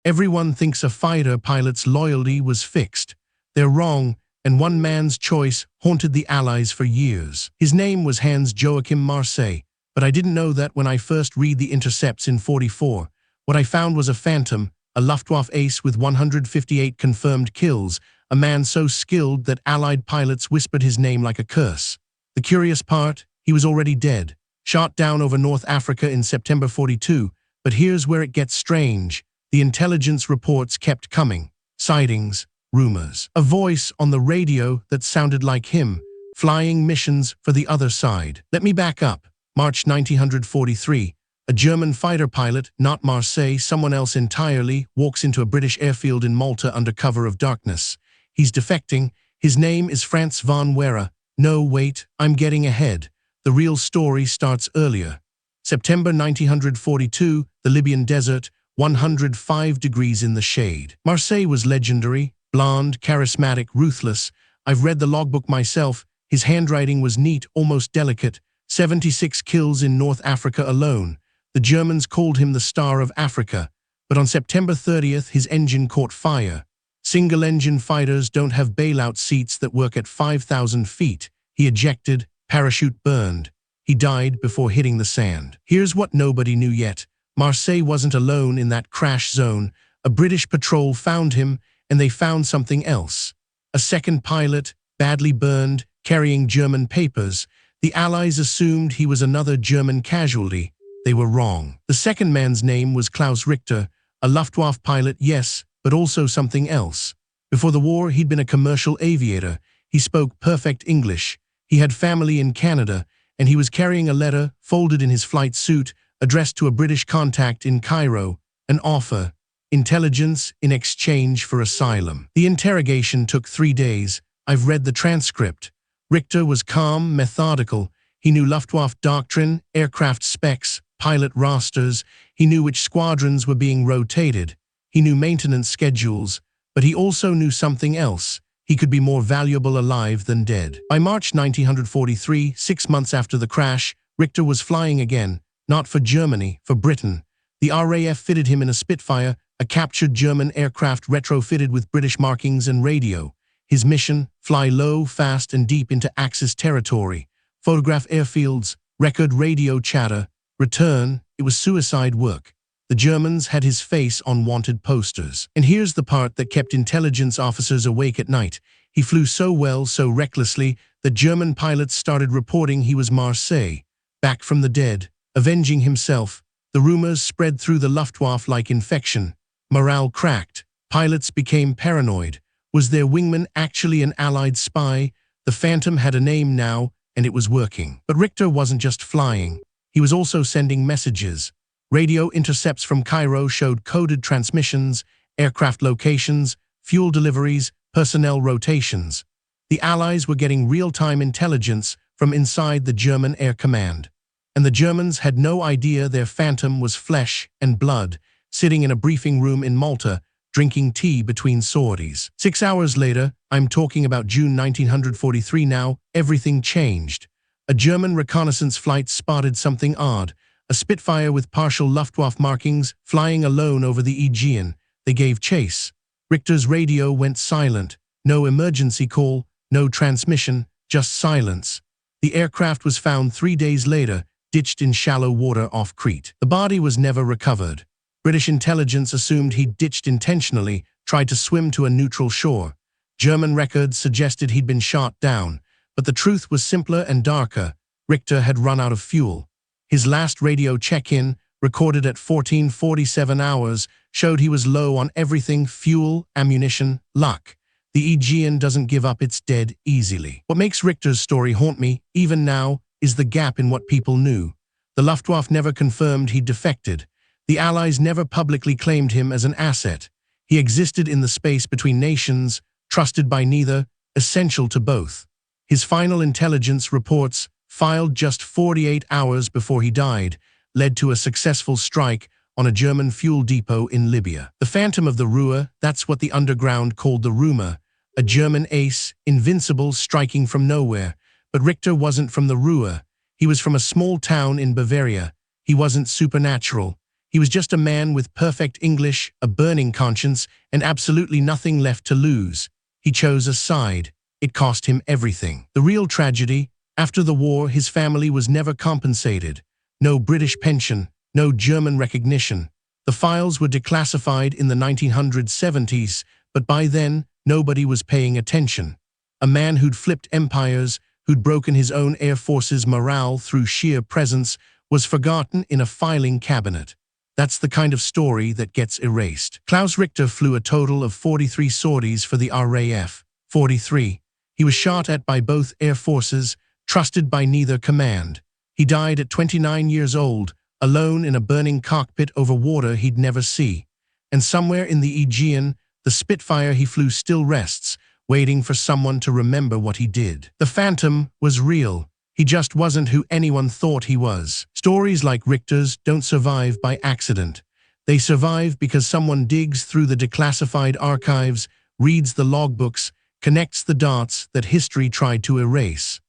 Everyone thinks a fighter pilot's loyalty was fixed. They're wrong, and one man's choice haunted the Allies for years. His name was Hans Joachim Marseille, but I didn't know that when I first read the intercepts in '44. What I found was a phantom, a Luftwaffe ace with 158 confirmed kills, a man so skilled that Allied pilots whispered his name like a curse. The curious part, he was already dead, shot down over North Africa in September '42, but here's where it gets strange. The intelligence reports kept coming. Sightings, rumors. A voice on the radio that sounded like him, flying missions for the other side. Let me back up. March 1943. A German fighter pilot, not Marseille, someone else entirely, walks into a British airfield in Malta under cover of darkness. He's defecting. His name is Franz von Wera. No, wait, I'm getting ahead. The real story starts earlier. September 1942, the Libyan desert, 105 degrees in the shade. Marseille was legendary, blond, charismatic, ruthless. I've read the logbook myself. His handwriting was neat, almost delicate. 76 kills in North Africa alone. The Germans called him the Star of Africa. But on September 30th, his engine caught fire. Single-engine fighters don't have bailout seats that work at 5,000 feet. He ejected, parachute burned. He died before hitting the sand. Here's what nobody knew yet. Marseille wasn't alone in that crash zone. A British patrol found him, and they found something else. A second pilot, badly burned, carrying German papers. The Allies assumed he was another German casualty. They were wrong. The second man's name was Klaus Richter, a Luftwaffe pilot, yes, but also something else. Before the war, he'd been a commercial aviator. He spoke perfect English. He had family in Canada, and he was carrying a letter, folded in his flight suit, addressed to a British contact in Cairo, an offer, intelligence in exchange for asylum. The interrogation took 3 days. I've read the transcript. Richter was calm, methodical. He knew Luftwaffe doctrine, aircraft specs, pilot rosters. He knew which squadrons were being rotated. He knew maintenance schedules, but he also knew something else. He could be more valuable alive than dead. By March 1943, 6 months after the crash, Richter was flying again. Not for Germany, for Britain. The RAF fitted him in a Spitfire, a captured German aircraft retrofitted with British markings and radio. His mission, fly low, fast, and deep into Axis territory. Photograph airfields, record radio chatter. Return, it was suicide work. The Germans had his face on wanted posters. And here's the part that kept intelligence officers awake at night. He flew so well, so recklessly, that German pilots started reporting he was Marseille, back from the dead, avenging himself. The rumors spread through the Luftwaffe like infection. Morale cracked. Pilots became paranoid. Was their wingman actually an Allied spy? The Phantom had a name now, and it was working. But Richter wasn't just flying. He was also sending messages. Radio intercepts from Cairo showed coded transmissions, aircraft locations, fuel deliveries, personnel rotations. The Allies were getting real-time intelligence from inside the German Air Command. And the Germans had no idea their Phantom was flesh and blood, sitting in a briefing room in Malta, drinking tea between sorties. 6 hours later, I'm talking about June 1943 now, everything changed. A German reconnaissance flight spotted something odd. A Spitfire with partial Luftwaffe markings, flying alone over the Aegean. They gave chase. Richter's radio went silent. No emergency call, no transmission, just silence. The aircraft was found 3 days later, ditched in shallow water off Crete. The body was never recovered. British intelligence assumed he'd ditched intentionally, tried to swim to a neutral shore. German records suggested he'd been shot down, but the truth was simpler and darker. Richter had run out of fuel. His last radio check-in, recorded at 14:47 hours, showed he was low on everything: fuel, ammunition, luck. The Aegean doesn't give up its dead easily. What makes Richter's story haunt me, even now, is the gap in what people knew. The Luftwaffe never confirmed he'd defected. The Allies never publicly claimed him as an asset. He existed in the space between nations, trusted by neither, essential to both. His final intelligence reports, filed just 48 hours before he died, led to a successful strike on a German fuel depot in Libya. The Phantom of the Ruhr, that's what the underground called the rumor. A German ace, invincible, striking from nowhere. But Richter wasn't from the Ruhr. He was from a small town in Bavaria. He wasn't supernatural. He was just a man with perfect English, a burning conscience, and absolutely nothing left to lose. He chose a side. It cost him everything. The real tragedy, after the war, his family was never compensated. No British pension, no German recognition. The files were declassified in the 1970s, but by then, nobody was paying attention. A man who'd flipped empires, who'd broken his own Air Force's morale through sheer presence, was forgotten in a filing cabinet. That's the kind of story that gets erased. Klaus Richter flew a total of 43 sorties for the RAF. 43. He was shot at by both Air Forces, trusted by neither command. He died at 29 years old, alone in a burning cockpit over water he'd never see. And somewhere in the Aegean, the Spitfire he flew still rests, waiting for someone to remember what he did. The Phantom was real. He just wasn't who anyone thought he was. Stories like Richter's don't survive by accident. They survive because someone digs through the declassified archives, reads the logbooks, connects the dots that history tried to erase.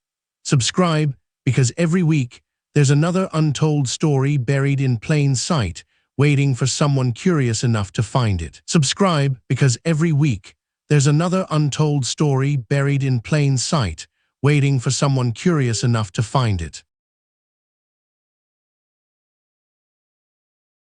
Subscribe, because every week, there's another untold story buried in plain sight, waiting for someone curious enough to find it. Subscribe, because every week, there's another untold story buried in plain sight, waiting for someone curious enough to find it.